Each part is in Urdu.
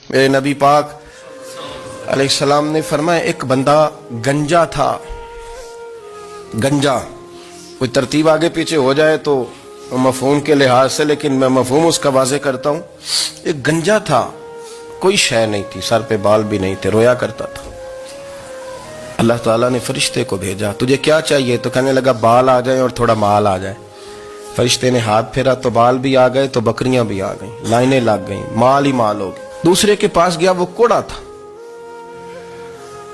میرے نبی پاک علیہ السلام نے فرمایا ایک بندہ گنجا تھا. گنجا کوئی ترتیب آگے پیچھے ہو جائے تو مفہوم کے لحاظ سے، لیکن میں مفہوم اس کا واضح کرتا ہوں. ایک گنجا تھا، کوئی شے نہیں تھی، سر پہ بال بھی نہیں تھے، رویا کرتا تھا. اللہ تعالیٰ نے فرشتے کو بھیجا، تجھے کیا چاہیے؟ تو کہنے لگا بال آ جائیں اور تھوڑا مال آ جائے. فرشتے نے ہاتھ پھیرا تو بال بھی آ گئے تو بکریاں بھی آ گئیں، لائنیں لگ گئیں، مال ہی مال ہو گئے. دوسرے کے پاس گیا، وہ کوڑا تھا.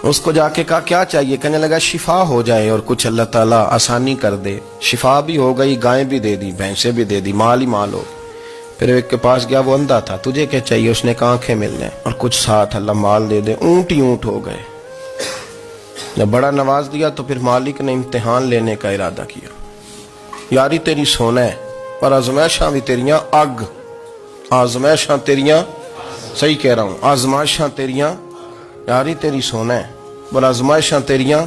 اس کو جا کے کہا کیا چاہیے؟ کہنے لگا شفا ہو جائے اور کچھ اللہ تعالیٰ آسانی کر دے. شفا بھی ہو گئی، گائیں بھی دے دی، بھینسیں بھی دے دی، مال ہی مال ہو. پھر ایک کے پاس گیا، وہ اندھا تھا، تجھے کیا چاہیے؟ اس نے کہا آنکھیں مل جائیں اور کچھ ساتھ اللہ مال دے دے. اونٹ ہی اونٹ ہو گئے. جب بڑا نواز دیا تو پھر مالک نے امتحان لینے کا ارادہ کیا. یاری تیری سونا ہے اور آزمائشاں بھی تیریاں اگ. آزمائشاں تیریاں، صحیح کہہ رہا ہوں، آزمائشاں تیریاں، یاری تیری سونا ہے اور آزمائشاں تیریاں.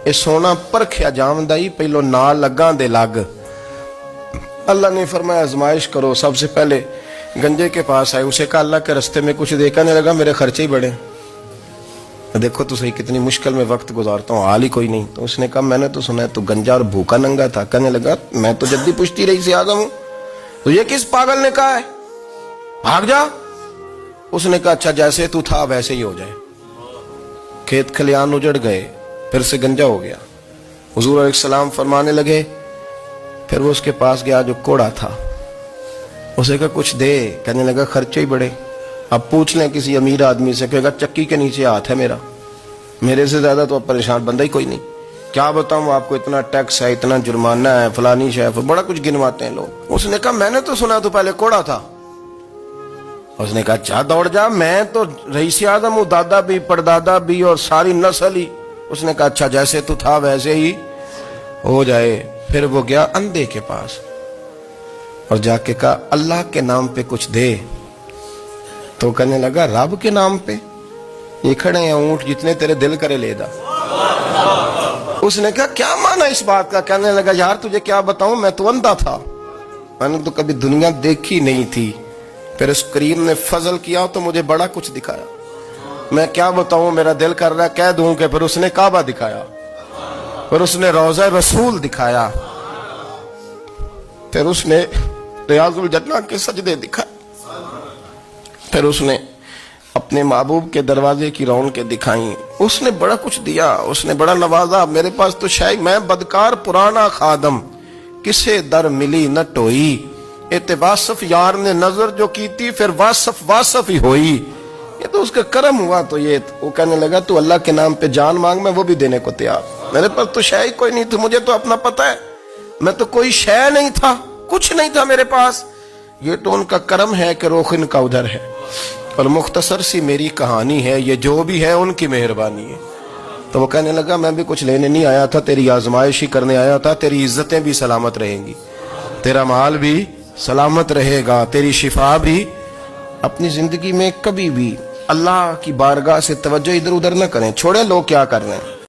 اے سونا پرکھیا جامدائی پہلو نال لگاں دے لگ. اللہ نے فرمایا آزمائش کرو. سب سے پہلے گنجے کے پاس آئے، اسے کہا اللہ کے رستے میں کچھ دیکھا نہیں لگا، میرے خرچے ہی بڑے. دیکھو تو صحیح کتنی مشکل میں وقت گزارتا ہوں، حال ہی کوئی نہیں. تو اس نے کہا میں نے تو سنا ہے تو گنجا اور بھوکا ننگا تھا. کہنے لگا میں تو جدی پشتی رہی سے آگا ہوں. تو یہ کس پاگل نے کہا ہے بھاگ جا؟ اس نے کہا اچھا جیسے تو تھا ویسے ہی ہو جائے. کھیت کھلیان اجڑ گئے، پھر سے گنجا ہو گیا. حضور علیہ السلام فرمانے لگے. پھر وہ اس کے پاس گیا جو کوڑا تھا، اسے کہا کچھ دے. کہنے لگا خرچے ہی بڑے. اب پوچھ لیں کسی امیر آدمی سے، کہے گا چکی کے نیچے ہاتھ ہے میرا، میرے سے زیادہ تو اب پریشان بندہ ہی کوئی نہیں. کیا بتاؤں آپ کو، اتنا ٹیکس ہے، اتنا جرمانہ ہے، فلانی شے، بڑا کچھ گنواتے ہیں لوگ. اس نے کہا میں نے تو سنا تو پہلے کوڑا تھا. اس نے کہا اچھا دوڑ جا، میں تو رئیس اعظم ہوں، دادا بھی پردادا بھی اور ساری نسل ہی. اس نے کہا اچھا جیسے تو تھا ویسے ہی ہو جائے. پھر وہ گیا اندھے کے پاس اور جا کے کہا اللہ کے نام پہ کچھ دے. تو کہنے لگا رب کے نام پہ؟ یہ کھڑے ہیں اونٹ، جتنے تیرے دل کرے لے دا. اس نے کہا کیا معنی اس بات کا؟ کہنے لگا یار تجھے کیا بتاؤں، میں تو اندھا تھا، میں نے تو کبھی دنیا دیکھی نہیں تھی. پھر اس کریم نے فضل کیا تو مجھے بڑا کچھ دکھایا. میں کیا بتاؤں، میرا دل کر رہا ہے کہہ دوں کہ پھر اس نے کعبہ دکھایا، پھر اس نے روضہ رسول دکھایا، پھر اس نے ریاض الجنہ کے سجدے دکھائے، پھر اس نے اپنے محبوب کے دروازے کی رونقیں دکھائیں. اس نے بڑا کچھ دیا، اس نے بڑا نوازا. میرے پاس تو شاید میں بدکار پرانا خادم، کسے در ملی نہ ٹوئی. واصف یار نے نظر جو کی تھی پھر واصف ہی ہوئی. یہ تو اس کا کرم ہوا. تو یہ وہ کہنے لگا تو اللہ کے نام پہ جان مانگ، میں وہ بھی دینے کو تیار. میرے پاس تو شے کوئی نہیں تھی، مجھے تو اپنا پتہ ہے، میں تو کوئی شے نہیں تھا، کچھ نہیں تھا میرے پاس. یہ تو ان کا کرم ہے کہ روخ ان کا ادھر ہے. اور مختصر سی میری کہانی ہے، یہ جو بھی ہے ان کی مہربانی ہے. تو وہ کہنے لگا میں بھی کچھ لینے نہیں آیا تھا، تیری آزمائش ہی کرنے آیا تھا. تیری عزتیں بھی سلامت رہیں گی، تیرا مال بھی سلامت رہے گا، تیری شفا بھی. اپنی زندگی میں کبھی بھی اللہ کی بارگاہ سے توجہ ادھر ادھر نہ کریں. چھوڑیں لوگ کیا کر رہے ہیں.